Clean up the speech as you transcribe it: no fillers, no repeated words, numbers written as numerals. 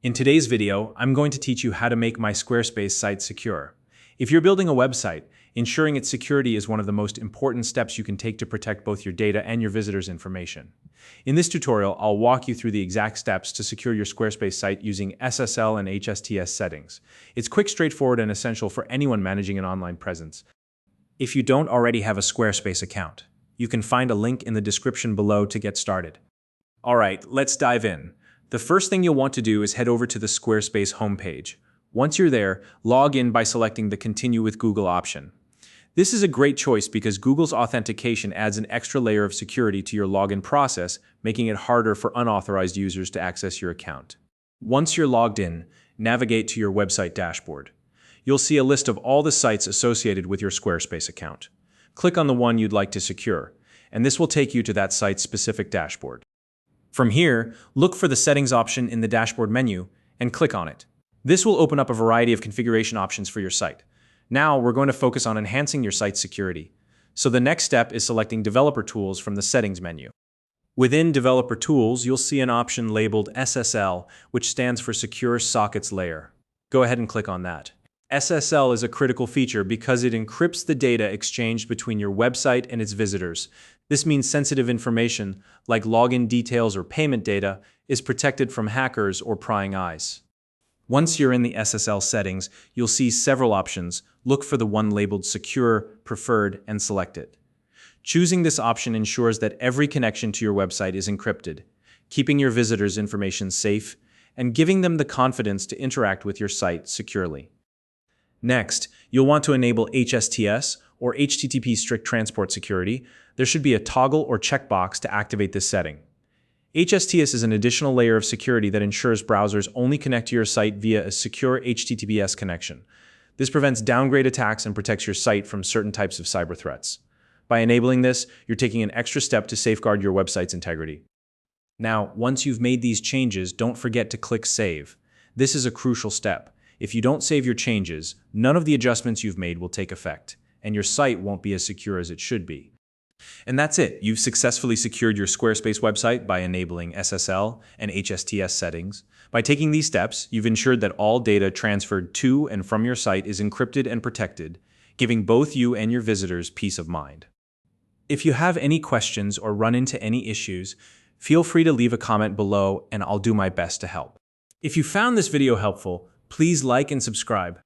In today's video, I'm going to teach you how to make my Squarespace site secure. If you're building a website, ensuring its security is one of the most important steps you can take to protect both your data and your visitors' information. In this tutorial, I'll walk you through the exact steps to secure your Squarespace site using SSL and HSTS settings. It's quick, straightforward, and essential for anyone managing an online presence. If you don't already have a Squarespace account, you can find a link in the description below to get started. All right, let's dive in. The first thing you'll want to do is head over to the Squarespace homepage. Once you're there, log in by selecting the Continue with Google option. This is a great choice because Google's authentication adds an extra layer of security to your login process, making it harder for unauthorized users to access your account. Once you're logged in, navigate to your website dashboard. You'll see a list of all the sites associated with your Squarespace account. Click on the one you'd like to secure, and this will take you to that site's specific dashboard. From here, look for the Settings option in the dashboard menu and click on it. This will open up a variety of configuration options for your site. Now, we're going to focus on enhancing your site's security. So the next step is selecting Developer Tools from the Settings menu. Within Developer Tools, you'll see an option labeled SSL, which stands for Secure Sockets Layer. Go ahead and click on that. SSL is a critical feature because it encrypts the data exchanged between your website and its visitors. This means sensitive information, like login details or payment data, is protected from hackers or prying eyes. Once you're in the SSL settings, you'll see several options. Look for the one labeled Secure, Preferred, and select it. Choosing this option ensures that every connection to your website is encrypted, keeping your visitors' information safe and giving them the confidence to interact with your site securely. Next, you'll want to enable HSTS, or HTTP Strict Transport Security. There should be a toggle or checkbox to activate this setting. HSTS is an additional layer of security that ensures browsers only connect to your site via a secure HTTPS connection. This prevents downgrade attacks and protects your site from certain types of cyber threats. By enabling this, you're taking an extra step to safeguard your website's integrity. Now, once you've made these changes, don't forget to click Save. This is a crucial step. If you don't save your changes, none of the adjustments you've made will take effect, and your site won't be as secure as it should be. And that's it. You've successfully secured your Squarespace website by enabling SSL and HSTS settings. By taking these steps, you've ensured that all data transferred to and from your site is encrypted and protected, giving both you and your visitors peace of mind. If you have any questions or run into any issues, feel free to leave a comment below and I'll do my best to help. If you found this video helpful, please like and subscribe.